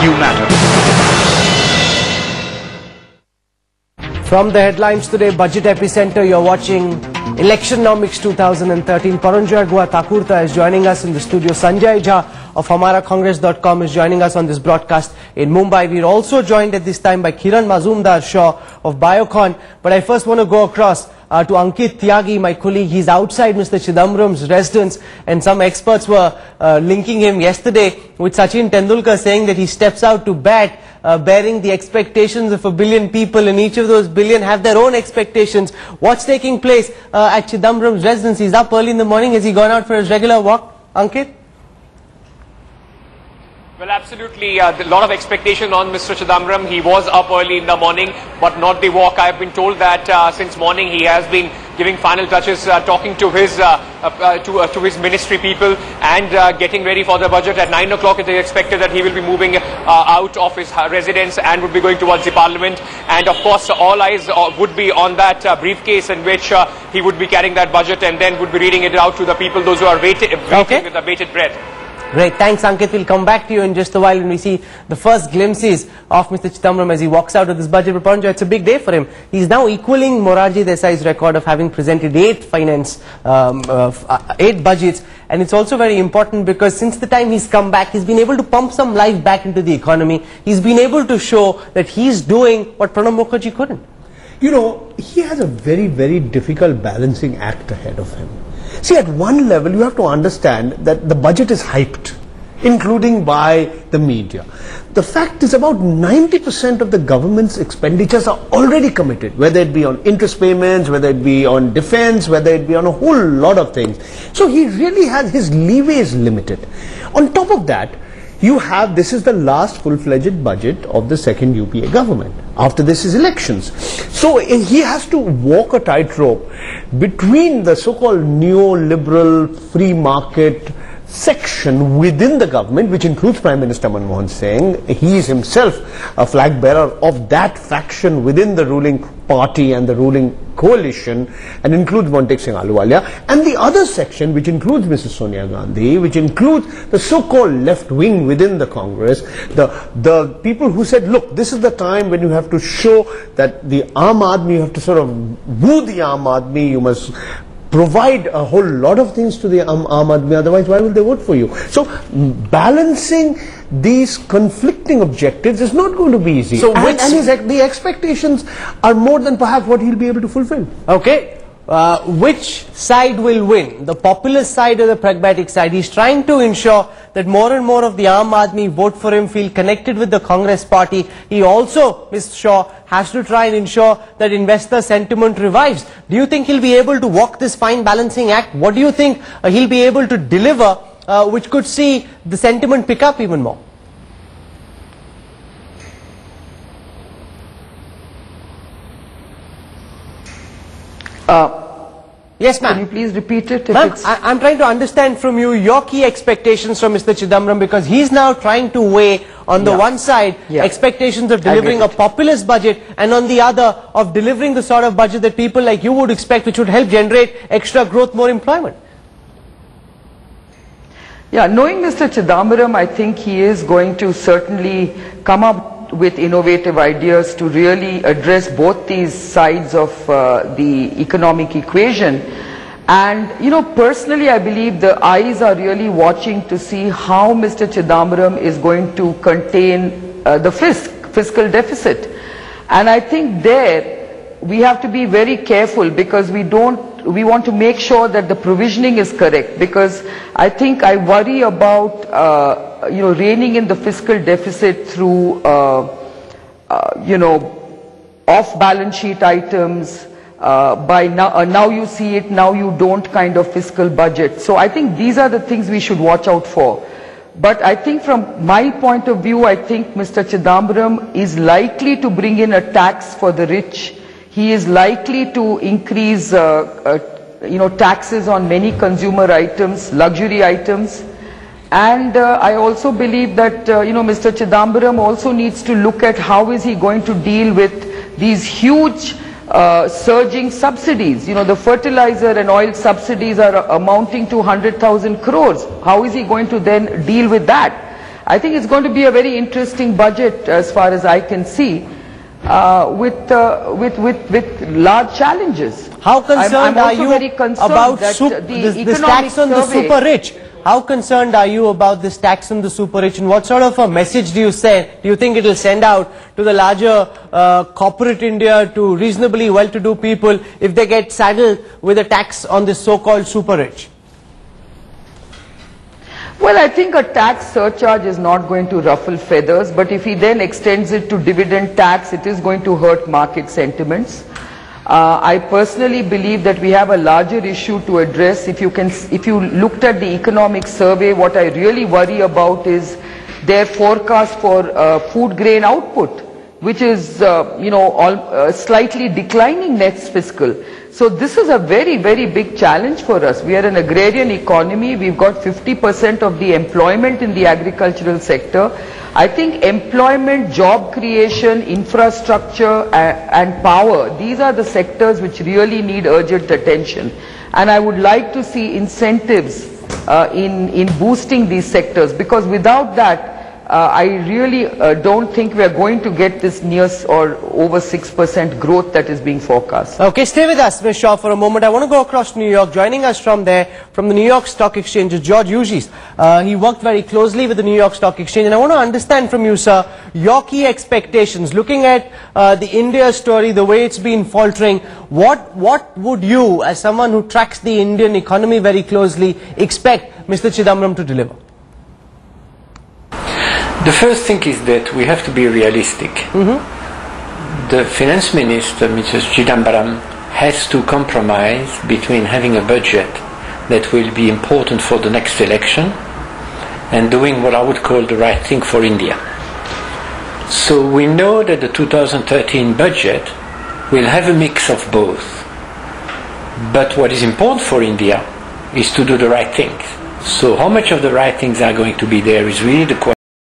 you matter. From the headlines today, Budget Epicenter, you're watching Electionnomics 2013. Paranjoy Gua Thakurta is joining us in the studio. Sanjay Jha of HamaraCongress.com is joining us on this broadcast in Mumbai. We're also joined at this time by Kiran Mazumdar-Shaw of Biocon. But I first want to go across to Ankit Tyagi, my colleague. He's outside Mr. Chidambaram's residence, and some experts were linking him yesterday with Sachin Tendulkar, saying that he steps out to bat, bearing the expectations of 1 billion people, and each of those billion have their own expectations. What's taking place at Chidambaram's residence? He's up early in the morning. Has he gone out for his regular walk, Ankit? Well, absolutely. A lot of expectation on Mr. Chidambaram. He was up early in the morning, but not the walk. I have been told that since morning he has been giving final touches, talking to his ministry people and getting ready for the budget. At 9 o'clock, it is expected that he will be moving out of his residence and would be going towards the parliament. And of course, all eyes would be on that briefcase in which he would be carrying that budget and then would be reading it out to the people, those who are waiting with the bated breath. Great, thanks Ankit. We'll come back to you in just a while when we see the first glimpses of Mr. Chidambaram as he walks out of this budget. But it's a big day for him. He's now equaling Morarji Desai's record of having presented 8 budgets. And it's also very important because since the time he's come back, he's been able to pump some life back into the economy. He's been able to show that he's doing what Pranab Mukherjee couldn't. You know, he has a very, very difficult balancing act ahead of him. See, at one level, you have to understand that the budget is hyped, including by the media. The fact is about 90% of the government's expenditures are already committed, whether it be on interest payments, whether it be on defense, whether it be on a whole lot of things. So he really has, his leeway is limited. On top of that, you have, this is the last full-fledged budget of the second UPA government. After this is elections. So he has to walk a tightrope between the so-called neoliberal free market section within the government, which includes Prime Minister Manmohan Singh. He is himself a flag bearer of that faction within the ruling party and the ruling coalition, and includes Montek Singh Ahluwalia, and the other section which includes Mrs. Sonia Gandhi, which includes the so-called left wing within the Congress, the people who said, look, this is the time when you have to show that the Aam Aadmi, you have to sort of woo the Aam Aadmi, you must provide a whole lot of things to the Aam Aadmi, otherwise why will they vote for you? So balancing these conflicting objectives is not going to be easy. So the expectations are more than perhaps what he'll be able to fulfill. Okay. Which side will win? The populist side or the pragmatic side? He's trying to ensure that more and more of the Aam Aadmi vote for him, feel connected with the Congress party. He also, Mr. Shaw, has to try and ensure that investor sentiment revives. Do you think he'll be able to walk this fine balancing act? What do you think he'll be able to deliver which could see the sentiment pick up even more? Yes, ma'am. Can you please repeat it? Ma'am, I'm trying to understand from you your key expectations from Mr. Chidambaram, because he's now trying to weigh on the one side expectations of delivering a populist budget, and on the other of delivering the sort of budget that people like you would expect, which would help generate extra growth, more employment. Yeah, knowing Mr. Chidambaram, I think he is going to certainly come up with innovative ideas to really address both these sides of the economic equation. And, you know, personally I believe the eyes are really watching to see how Mr. Chidambaram is going to contain the fiscal deficit. And I think there we have to be very careful, because we want to make sure that the provisioning is correct, because I think I worry about you know, reining in the fiscal deficit through you know, off balance sheet items, by now you see it, now you don't kind of fiscal budget. So I think these are the things we should watch out for. But I think from my point of view, I think Mr. Chidambaram is likely to bring in a tax for the rich. He is likely to increase you know, taxes on many consumer items, luxury items. And I also believe that you know, Mr. Chidambaram also needs to look at how is he going to deal with these huge surging subsidies. You know, the fertilizer and oil subsidies are amounting to 100,000 crores. How is he going to then deal with that? I think it's going to be a very interesting budget as far as I can see, with large challenges. How concerned are you about this tax on the super rich? How concerned are you about this tax on the super rich, and what sort of a message do you think it will send out to the larger corporate India, to reasonably well-to-do people, if they get saddled with a tax on this so-called super rich? Well, I think a tax surcharge is not going to ruffle feathers, but if he then extends it to dividend tax, it is going to hurt market sentiments. I personally believe that we have a larger issue to address. If you looked at the economic survey, what I really worry about is their forecast for food grain output, which is slightly declining next fiscal. So this is a very, very big challenge for us. We are an agrarian economy. We've got 50% of the employment in the agricultural sector. I think employment, job creation, infrastructure and power, these are the sectors which really need urgent attention. And I would like to see incentives in boosting these sectors, because without that, I really don't think we are going to get this near or over 6% growth that is being forecast. Okay, stay with us, Ms. Shaw, for a moment. I want to go across to New York. Joining us from there, from the New York Stock Exchange, is George Ugis. He worked very closely with the New York Stock Exchange, and I want to understand from you, sir, your key expectations. Looking at the India story, the way it's been faltering, what would you, as someone who tracks the Indian economy very closely, expect Mr. Chidambaram to deliver? The first thing is that we have to be realistic. The finance minister, Mr. Chidambaram, has to compromise between having a budget that will be important for the next election and doing what I would call the right thing for India. So we know that the 2013 budget will have a mix of both. But what is important for India is to do the right things. So how much of the right things are going to be there is really the question.